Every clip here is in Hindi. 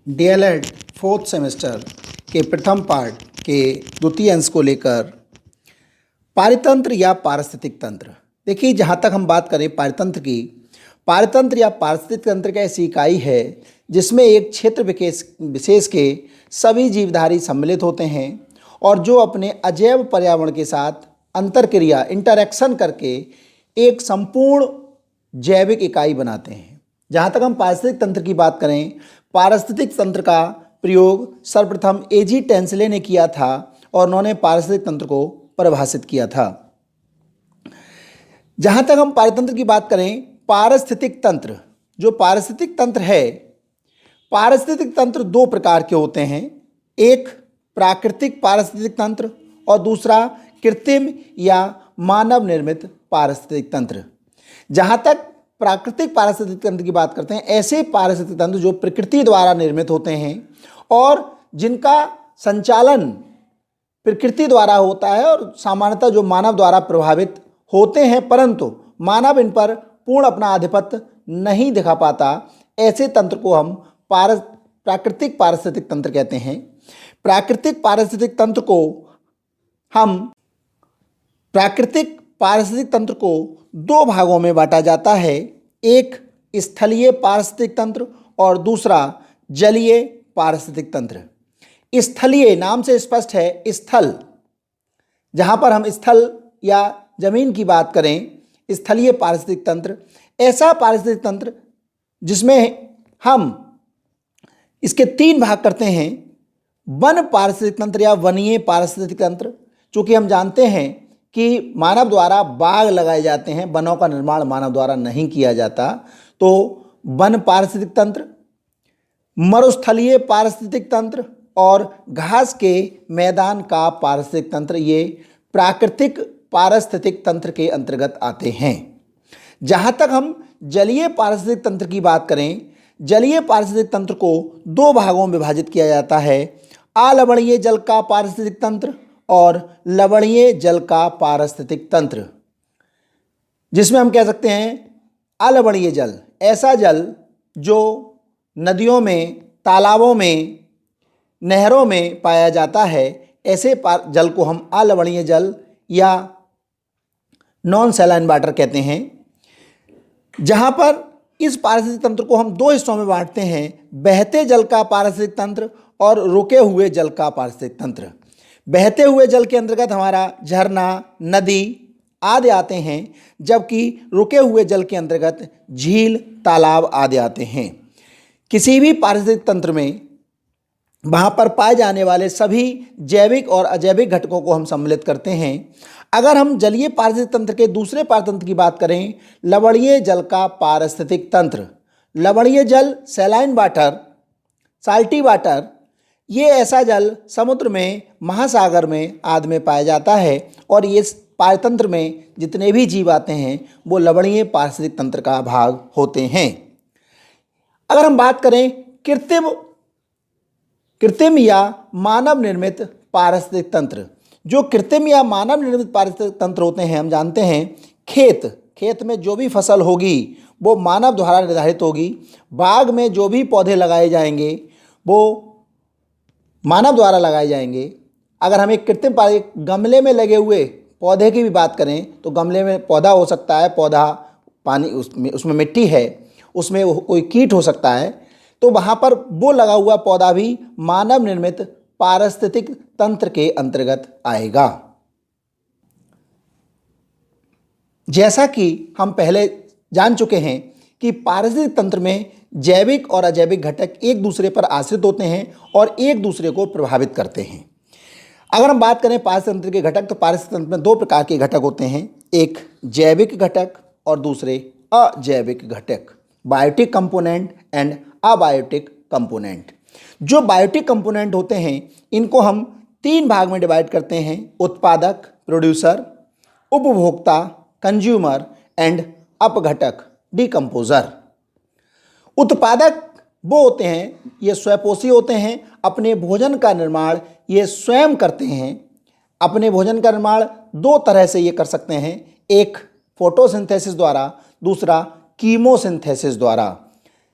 डीएलएड फोर्थ सेमेस्टर के प्रथम पार्ट के द्वितीय अंश को लेकर पारितंत्र या पारिस्थितिक तंत्र। देखिए, जहाँ तक हम बात करें पारितंत्र की, पारितंत्र या पारिस्थितिक तंत्र की ऐसी इकाई है जिसमें एक क्षेत्र विशेष के सभी जीवधारी सम्मिलित होते हैं और जो अपने अजैव पर्यावरण के साथ अंतरक्रिया इंटरैक्शन करके एक संपूर्ण जैविक इकाई बनाते हैं। जहाँ तक हम पारिस्थितिक तंत्र की बात करें, पारिस्थितिक तंत्र का प्रयोग सर्वप्रथम एजी टेंसले ने किया था और उन्होंने पारिस्थितिक तंत्र को परिभाषित किया था। जहाँ तक हम पारितंत्र की बात करें, पारिस्थितिक तंत्र, जो पारिस्थितिक तंत्र है, पारिस्थितिक तंत्र दो प्रकार के होते हैं। एक प्राकृतिक पारिस्थितिक तंत्र और दूसरा कृत्रिम या मानव निर्मित पारिस्थितिक तंत्र। जहाँ तक प्राकृतिक पारिस्थितिक तंत्र की बात करते हैं, ऐसे पारिस्थितिक तंत्र जो प्रकृति द्वारा निर्मित होते हैं और जिनका संचालन प्रकृति द्वारा होता है और सामान्यतः जो मानव द्वारा प्रभावित होते हैं, परंतु मानव इन पर पूर्ण अपना आधिपत्य नहीं दिखा पाता, ऐसे तंत्र को हम प्राकृतिक पारिस्थितिक तंत्र कहते हैं। प्राकृतिक पारिस्थितिक तंत्र को दो भागों में बांटा जाता है। एक स्थलीय पारिस्थितिक तंत्र और दूसरा जलीय पारिस्थितिक तंत्र। स्थलीय नाम से स्पष्ट है, स्थल, जहाँ पर हम स्थल या जमीन की बात करें, स्थलीय पारिस्थितिक तंत्र ऐसा पारिस्थितिक तंत्र जिसमें हम इसके तीन भाग करते हैं। वन पारिस्थितिक तंत्र या वनीय पारिस्थितिक तंत्र, चूँकि हम जानते हैं कि मानव द्वारा बाग लगाए जाते हैं, वनों का निर्माण मानव द्वारा नहीं किया जाता, तो वन पारिस्थितिक तंत्र, मरुस्थलीय पारिस्थितिक तंत्र और घास के मैदान का पारिस्थितिक तंत्र, ये प्राकृतिक पारिस्थितिक तंत्र के अंतर्गत आते हैं। जहाँ तक हम जलीय पारिस्थितिक तंत्र की बात करें, जलीय पारिस्थितिक तंत्र को दो भागों में विभाजित किया जाता है। अलवणीय जल का पारिस्थितिक तंत्र और लवणीय जल का पारिस्थितिक तंत्र, जिसमें हम कह सकते हैं अलवणीय जल ऐसा जल जो नदियों में, तालाबों में, नहरों में पाया जाता है, ऐसे जल को हम अलवणीय जल या नॉन सैलाइन वाटर कहते हैं। जहाँ पर इस पारिस्थितिक तंत्र को हम दो हिस्सों में बांटते हैं, बहते जल का पारिस्थितिक तंत्र और रुके हुए जल का पारिस्थितिक तंत्र। बहते हुए जल के अंतर्गत हमारा झरना, नदी आदि आते हैं, जबकि रुके हुए जल के अंतर्गत झील, तालाब आदि आते हैं। किसी भी पारिस्थितिक तंत्र में वहाँ पर पाए जाने वाले सभी जैविक और अजैविक घटकों को हम सम्मिलित करते हैं। अगर हम जलीय पारिस्थितिक तंत्र के दूसरे पारतंत्र की बात करें, लवणीय जल का पारिस्थितिक तंत्र। लवणीय जल, सैलाइन वाटर, साल्टी वाटर, ये ऐसा जल समुद्र में, महासागर में आदि में पाया जाता है और ये पारतंत्र में जितने भी जीव आते हैं वो लवणीय पारिस्थितिक तंत्र का भाग होते हैं। अगर हम बात करें कृत्रिम या मानव निर्मित पारिस्थितिक तंत्र, जो कृत्रिम या मानव निर्मित पारिस्थितिक तंत्र होते हैं, हम जानते हैं खेत में जो भी फसल होगी वो मानव द्वारा निर्धारित होगी। बाग में जो भी पौधे लगाए जाएंगे वो मानव द्वारा लगाए जाएंगे। अगर हम एक गमले में लगे हुए पौधे की भी बात करें तो गमले में पौधा हो सकता है, पौधा पानी उसमें मिट्टी है, उसमें कोई कीट हो सकता है, तो वहाँ पर वो लगा हुआ पौधा भी मानव निर्मित पारिस्थितिक तंत्र के अंतर्गत आएगा। जैसा कि हम पहले जान चुके हैं कि पारिस्थितिक तंत्र में जैविक और अजैविक घटक एक दूसरे पर आश्रित होते हैं और एक दूसरे को प्रभावित करते हैं। अगर हम बात करें पारिस्थितिक तंत्र के घटक, तो पारिस्थितिक तंत्र में दो प्रकार के घटक होते हैं, एक जैविक घटक और दूसरे अजैविक घटक, biotic component and abiotic component. जो बायोटिक कंपोनेंट होते हैं इनको हम तीन भाग में डिवाइड करते हैं, उत्पादक, प्रोड्यूसर, उपभोक्ता, कंज्यूमर एंड अपघटक, डिकम्पोजर। उत्पादक वो होते हैं, ये स्वयंपोषी होते हैं, अपने भोजन का निर्माण ये स्वयं करते हैं। अपने भोजन का निर्माण दो तरह से ये कर सकते हैं, एक फोटोसिंथेसिस द्वारा, दूसरा कीमोसिंथेसिस द्वारा।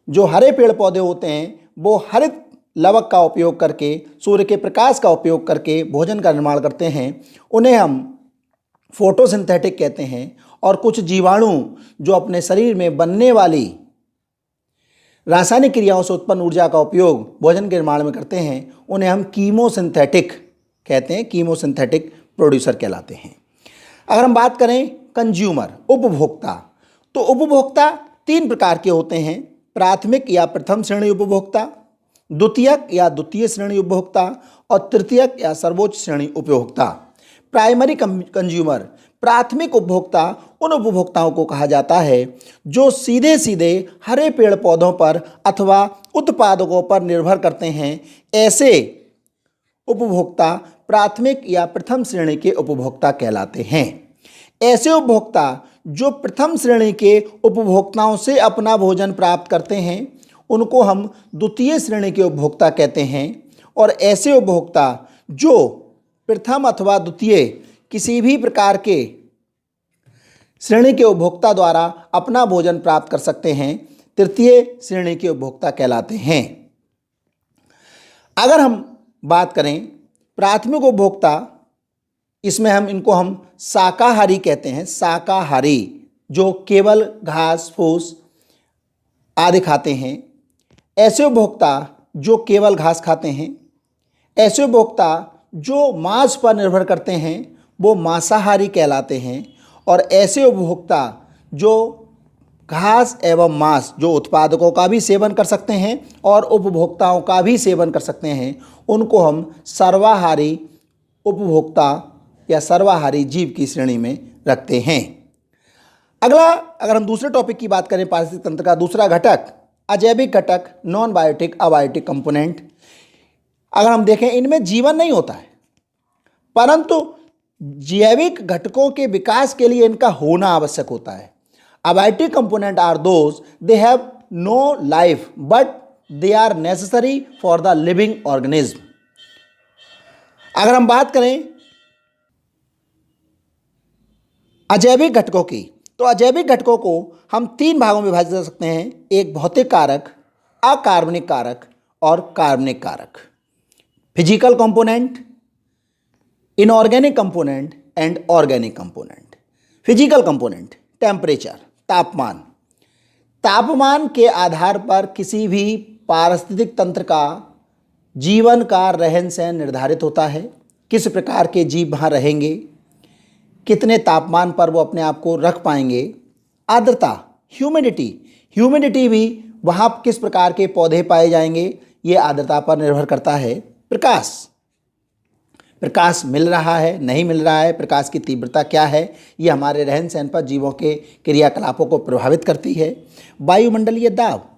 जो हरे पेड़ पौधे होते हैं वो हरित लवक का उपयोग करके, सूर्य के प्रकाश का उपयोग करके भोजन का निर्माण करते हैं, उन्हें हम फोटोसिंथेटिक कहते हैं। और कुछ जीवाणु जो अपने शरीर में बनने वाली रासायनिक क्रियाओं से उत्पन्न ऊर्जा का उपयोग भोजन के निर्माण में करते हैं, उन्हें हम कीमोसिंथेटिक कहते हैं, कीमोसिंथेटिक प्रोड्यूसर कहलाते हैं। अगर हम बात करें कंज्यूमर, उपभोक्ता, तो उपभोक्ता 3 प्रकार के होते हैं। प्राथमिक या प्रथम श्रेणी उपभोक्ता, द्वितीयक या द्वितीय श्रेणी उपभोक्ता और तृतीयक या सर्वोच्च श्रेणी उपभोक्ता। प्राइमरी कंज्यूमर, प्राथमिक उपभोक्ता उन उपभोक्ताओं को कहा जाता है जो सीधे सीधे हरे पेड़ पौधों पर अथवा उत्पादकों पर निर्भर करते हैं। ऐसे उपभोक्ता प्राथमिक या प्रथम श्रेणी के उपभोक्ता कहलाते हैं। ऐसे उपभोक्ता जो प्रथम श्रेणी के उपभोक्ताओं से अपना भोजन प्राप्त करते हैं, उनको हम द्वितीय श्रेणी के उपभोक्ता कहते हैं। और ऐसे उपभोक्ता जो प्रथम अथवा द्वितीय किसी भी प्रकार के श्रेणी के उपभोक्ता द्वारा अपना भोजन प्राप्त कर सकते हैं, तृतीय श्रेणी के उपभोक्ता कहलाते हैं। अगर हम बात करें प्राथमिक उपभोक्ता, इसमें हम शाकाहारी कहते हैं। शाकाहारी जो केवल घास फूस आदि खाते हैं। ऐसे उपभोक्ता जो केवल घास खाते हैं। ऐसे उपभोक्ता जो मांस पर निर्भर करते हैं, वो मांसाहारी कहलाते हैं। और ऐसे उपभोक्ता जो घास एवं मांस जो उत्पादकों का भी सेवन कर सकते हैं और उपभोक्ताओं का भी सेवन कर सकते हैं, उनको हम सर्वाहारी उपभोक्ता या सर्वाहारी जीव की श्रेणी में रखते हैं। अगला, अगर हम दूसरे टॉपिक की बात करें, पारिस्थितिक तंत्र का दूसरा घटक अजैविक घटक, नॉन बायोटिक अबायोटिक कंपोनेंट। अगर हम देखें, इनमें जीवन नहीं होता है, परंतु जैविक घटकों के विकास के लिए इनका होना आवश्यक होता है। Abiotic component are those they have no life but they are necessary for the living organism. अगर हम बात करें अजैविक घटकों की, तो अजैविक घटकों को हम 3 भागों में विभाजित कर सकते हैं। एक भौतिक कारक, अकार्बनिक कारक और कार्बनिक कारक। Physical component, inorganic component and organic component. Physical component, temperature, तापमान। तापमान के आधार पर किसी भी पारिस्थितिक तंत्र का जीवन का रहन सहन निर्धारित होता है। किस प्रकार के जीव वहाँ रहेंगे, कितने तापमान पर वो अपने आप को रख पाएंगे। आर्द्रता, ह्यूमिडिटी भी वहाँ किस प्रकार के पौधे पाए जाएंगे, ये आर्द्रता पर निर्भर करता है। प्रकाश मिल रहा है, नहीं मिल रहा है, प्रकाश की तीव्रता क्या है, ये हमारे रहन सहन पर जीवों के क्रियाकलापों को प्रभावित करती है। वायुमंडलीय दाब,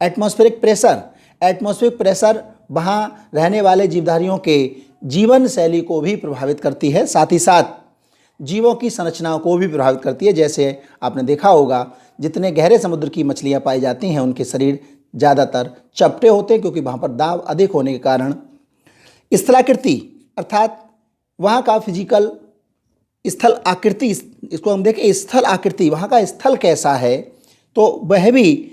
एटमॉस्फेरिक प्रेशर वहाँ रहने वाले जीवधारियों के जीवन शैली को भी प्रभावित करती है, साथ ही साथ जीवों की संरचनाओं को भी प्रभावित करती है। जैसे आपने देखा होगा, जितने गहरे समुद्र की मछलियाँ पाई जाती हैं, उनके शरीर ज़्यादातर चपटे होते हैं, क्योंकि वहाँ पर दाब अधिक होने के कारण। स्थलाकृति अर्थात वहाँ का फिजिकल स्थल आकृति, इसको हम देखें स्थल आकृति, वहाँ का स्थल कैसा है, तो वह भी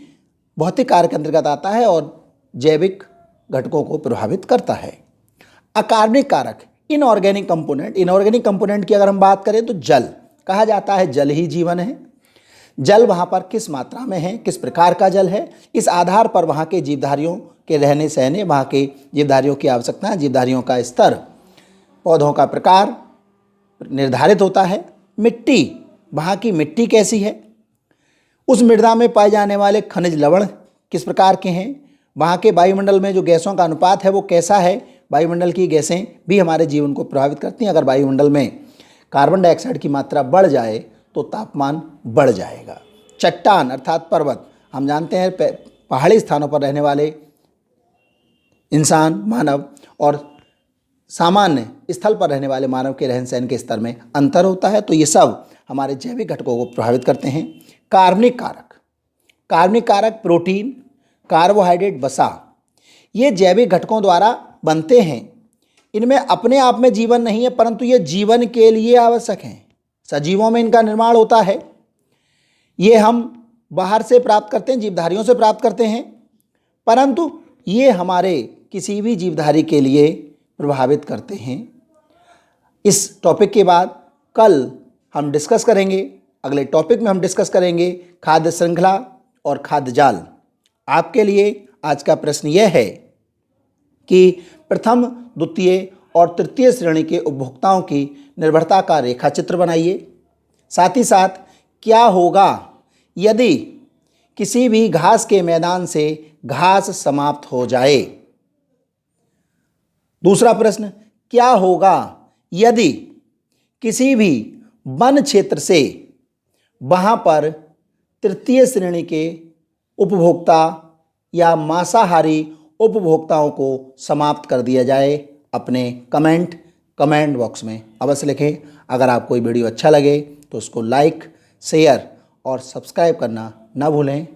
भौतिक कार्य के अंतर्गत आता है और जैविक घटकों को प्रभावित करता है। अकार्बनिक कारक, इनऑर्गेनिक कंपोनेंट की अगर हम बात करें तो जल, कहा जाता है जल ही जीवन है। जल वहाँ पर किस मात्रा में है, किस प्रकार का जल है, इस आधार पर वहाँ के जीवधारियों के रहने सहने, वहाँ के जीवधारियों की आवश्यकता, जीवधारियों का स्तर, पौधों का प्रकार निर्धारित होता है। मिट्टी, वहाँ की मिट्टी कैसी है, उस मृदा में पाए जाने वाले खनिज लवण किस प्रकार के हैं, वहाँ के वायुमंडल में जो गैसों का अनुपात है वो कैसा है। वायुमंडल की गैसें भी हमारे जीवन को प्रभावित करती हैं। अगर वायुमंडल में कार्बन डाइऑक्साइड की मात्रा बढ़ जाए तो तापमान बढ़ जाएगा। चट्टान अर्थात पर्वत, हम जानते हैं पहाड़ी स्थानों पर रहने वाले इंसान, मानव और सामान्य स्थल पर रहने वाले मानव के रहन सहन के स्तर में अंतर होता है, तो ये सब हमारे जैविक घटकों को प्रभावित करते हैं। कार्बनिक कारक प्रोटीन, कार्बोहाइड्रेट, वसा, ये जैविक घटकों द्वारा बनते हैं। इनमें अपने आप में जीवन नहीं है, परंतु ये जीवन के लिए आवश्यक हैं। सजीवों में इनका निर्माण होता है, ये हम बाहर से प्राप्त करते हैं, जीवधारियों से प्राप्त करते हैं, परंतु ये हमारे किसी भी जीवधारी के लिए प्रभावित करते हैं। इस टॉपिक के बाद कल हम डिस्कस करेंगे, अगले टॉपिक में हम डिस्कस करेंगे खाद्य श्रृंखला और खाद्य जाल। आपके लिए आज का प्रश्न यह है कि प्रथम, द्वितीय और तृतीय श्रेणी के उपभोक्ताओं की निर्भरता का रेखा चित्र बनाइए। साथ ही साथ क्या होगा यदि किसी भी घास के मैदान से घास समाप्त हो जाए। दूसरा प्रश्न, क्या होगा यदि किसी भी वन क्षेत्र से वहां पर तृतीय श्रेणी के उपभोक्ता या मांसाहारी उपभोक्ताओं को समाप्त कर दिया जाए। अपने कमेंट बॉक्स में अवश्य लिखें। अगर आपको ये वीडियो अच्छा लगे तो उसको लाइक, शेयर और सब्सक्राइब करना ना भूलें।